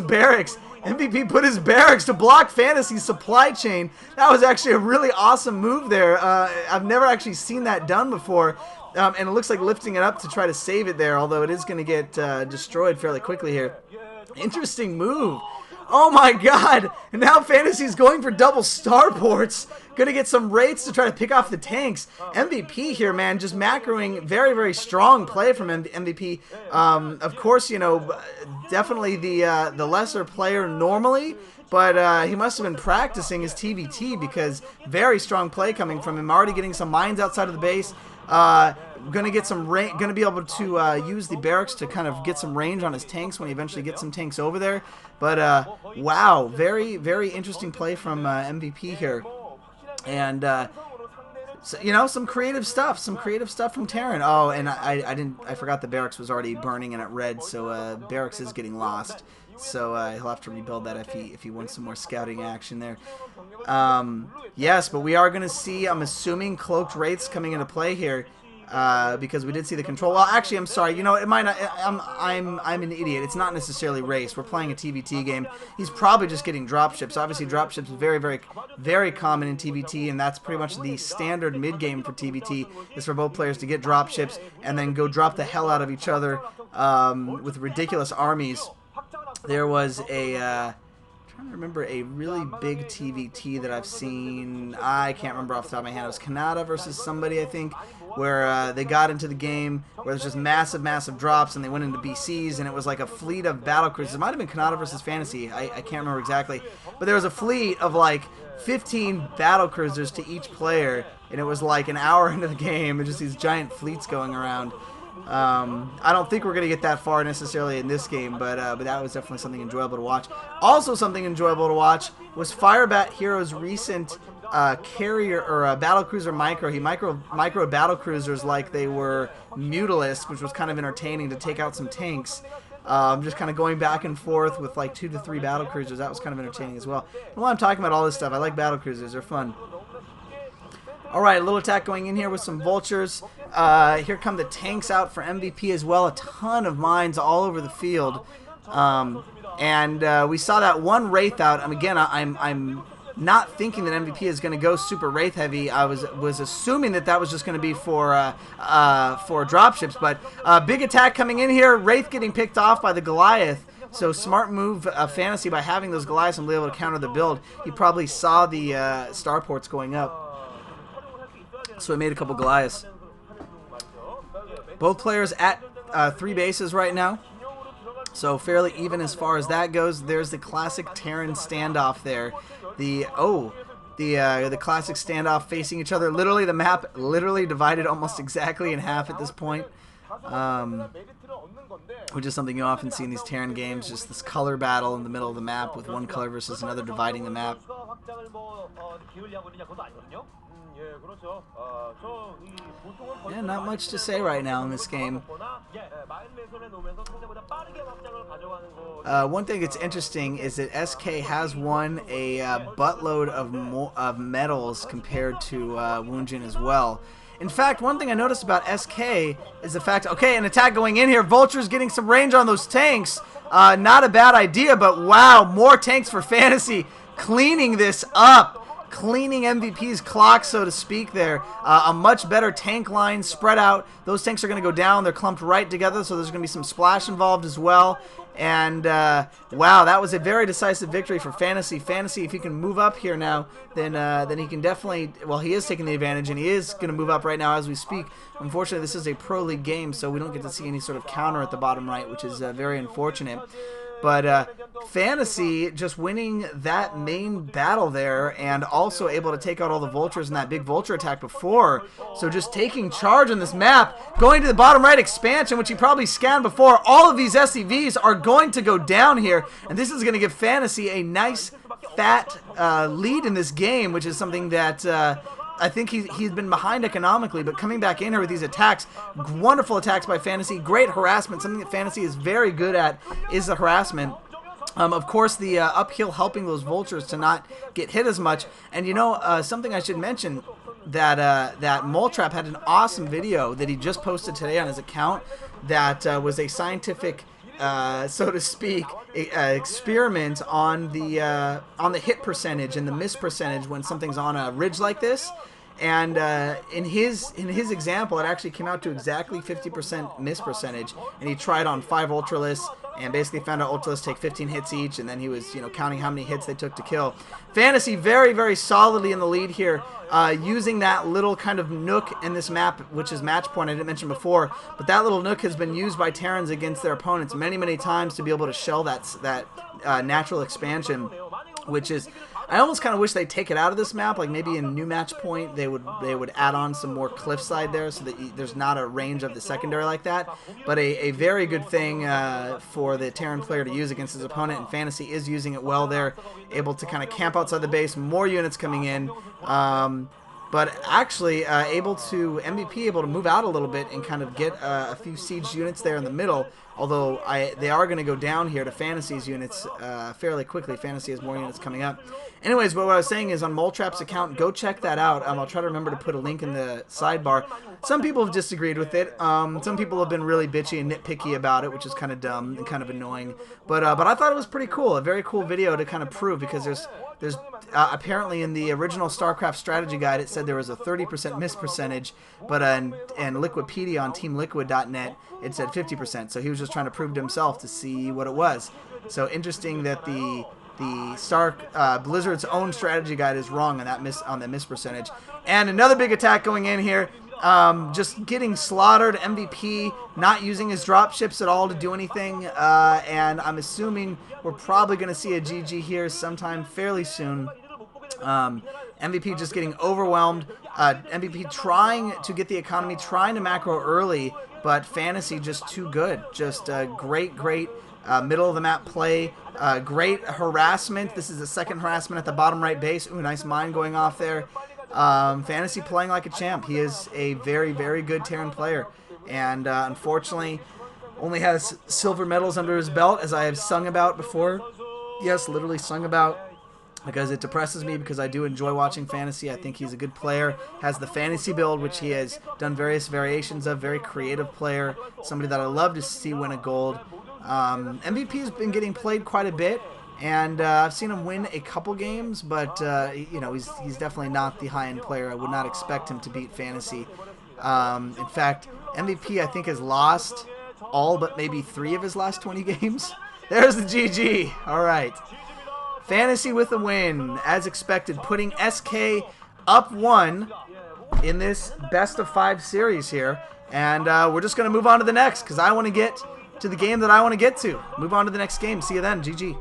barracks. MVP put his barracks to block Fantasy's supply chain. That was actually a really awesome move there. I've never actually seen that done before. And it looks like lifting it up to try to save it there, although it is going to get destroyed fairly quickly here. Interesting move. Oh my god! And now Fantasy's going for double starports. Gonna get some rates to try to pick off the tanks. MVP here, man, just macroing very, very strong play from MVP. Of course, you know, definitely the lesser player normally, but he must have been practicing his TVT because very strong play coming from him. Already getting some mines outside of the base. Gonna get some gonna be able to use the barracks to kind of get some range on his tanks when he eventually gets some tanks over there. But wow, very, very interesting play from MVP here, and so, you know, some creative stuff from Terran. Oh, and I forgot the barracks was already burning and it red, so barracks is getting lost. So he'll have to rebuild that if he wants some more scouting action there. Yes, but we are going to see, I'm assuming, cloaked wraiths coming into play here. Because we did see the control. Well, actually, I'm sorry. You know, it might not. I'm an idiot. It's not necessarily race. We're playing a TVT game. He's probably just getting dropships. Obviously, dropships are very, very, very common in TVT, and that's pretty much the standard mid game for TVT. Is for both players to get dropships and then go drop the hell out of each other with ridiculous armies. There was a. Trying to remember a really big TVT that I've seen. I can't remember off the top of my head. It was Kanata versus somebody, I think, where they got into the game where there's just massive, massive drops, and they went into BCs, and it was like a fleet of battlecruisers. It might have been Kanata versus Fantasy. I can't remember exactly. But there was a fleet of like 15 battlecruisers to each player, and it was like an hour into the game, and just these giant fleets going around. I don't think we're going to get that far necessarily in this game, but that was definitely something enjoyable to watch. Also something enjoyable to watch was Firebat Hero's recent carrier or battlecruiser micro. He microed battlecruisers like they were Mutalisks, which was kind of entertaining to take out some tanks. Just kind of going back and forth with like 2 to 3 battlecruisers. That was kind of entertaining as well. And while I'm talking about all this stuff, I like battlecruisers. They're fun. Alright, a little attack going in here with some vultures. Here come the tanks out for MVP as well. A ton of mines all over the field. And we saw that one Wraith out. And again, I'm not thinking that MVP is going to go super Wraith heavy. I was assuming that was just going to be for dropships. But big attack coming in here. Wraith getting picked off by the Goliath. So smart move, Fantasy, by having those Goliaths and be able to counter the build. He probably saw the starports going up. So he made a couple Goliaths. Both players at 3 bases right now. So fairly even as far as that goes. There's the classic Terran standoff there. The classic standoff facing each other. Literally the map literally divided almost exactly in half at this point. Which is something you often see in these Terran games. Just this color battle in the middle of the map with one color versus another dividing the map. Yeah, not much to say right now in this game. One thing that's interesting is that SK has won a buttload of medals compared to Woongjin as well. In fact, one thing I noticed about SK is the fact, okay, an attack going in here. Vulture's getting some range on those tanks. Not a bad idea, but wow, more tanks for Fantasy. Cleaning this up. Cleaning MVP's clock, so to speak there. A much better tank line spread out. Those tanks are going to go down. They're clumped right together, so there's going to be some splash involved as well. And, wow, that was a very decisive victory for Fantasy. Fantasy, if he can move up here now, then he can definitely, well, he is taking the advantage, and he is going to move up right now as we speak. Unfortunately, this is a Pro League game, so we don't get to see any sort of counter at the bottom right, which is very unfortunate. But Fantasy just winning that main battle there and also able to take out all the vultures in that big vulture attack before. So just taking charge on this map, going to the bottom right expansion, which he probably scanned before. All of these SCVs are going to go down here, and this is going to give Fantasy a nice fat lead in this game, which is something that I think he's been behind economically, but coming back in here with these attacks, wonderful attacks by Fantasy, great harassment. Something that Fantasy is very good at is the harassment. Of course, the uphill helping those vultures to not get hit as much. And you know, something I should mention, that Moletrap had an awesome video that he just posted today on his account that was a scientific so to speak, experiment on the hit percentage and the miss percentage when something's on a ridge like this. And in his example, it actually came out to exactly 50% miss percentage, and he tried on 5 Ultralists and basically found out Ultralists take 15 hits each, and then he was counting how many hits they took to kill. Fantasy very, very solidly in the lead here, using that little kind of nook in this map, which is match point I didn't mention before, but that little nook has been used by Terrans against their opponents many, many times to be able to shell that natural expansion, which is, I almost kind of wish they'd take it out of this map. Like maybe in new match point they would add on some more cliffside there so that there's not a range of the secondary like that. But a very good thing for the Terran player to use against his opponent, and Fantasy is using it well there, able to kind of camp outside the base, more units coming in. But actually MVP able to move out a little bit and kind of get a few siege units there in the middle, although they are going to go down here to Fantasy's units fairly quickly. Fantasy has more units coming up. Anyways, but what I was saying is on Moletrap's account, go check that out. I'll try to remember to put a link in the sidebar. Some people have disagreed with it. Some people have been really bitchy and nitpicky about it, which is kind of dumb and kind of annoying. But I thought it was pretty cool, a very cool video to kind of prove, because there's apparently in the original StarCraft strategy guide it said there was a 30% miss percentage, but in Liquipedia on TeamLiquid.net it said 50%. So he was just trying to prove to himself to see what it was. So interesting that the Blizzard's own strategy guide is wrong on the miss percentage. And another big attack going in here. Just getting slaughtered. MVP not using his dropships at all to do anything, and I'm assuming we're probably going to see a GG here sometime fairly soon. MVP just getting overwhelmed. MVP trying to get the economy, trying to macro early, but Fantasy just too good. Just great middle of the map play. Great harassment. This is the second harassment at the bottom right base. Ooh, nice mine going off there. Fantasy playing like a champ. He is a very, very good Terran player, and unfortunately only has silver medals under his belt, as I have sung about before. Yes, literally sung about, because it depresses me, because I do enjoy watching Fantasy. I think he's a good player, has the Fantasy build, which he has done various variations of, very creative player, somebody that I love to see win a gold. MVP has been getting played quite a bit, and I've seen him win a couple games, but he's definitely not the high-end player. I would not expect him to beat Fantasy. In fact, MVP I think has lost all but maybe 3 of his last 20 games. There's the GG. All right. Fantasy with a win, as expected, putting SK up 1 in this best of 5 series here. And we're just going to move on to the next, because I want to get to the game that I want to get to. Move on to the next game. See you then. GG.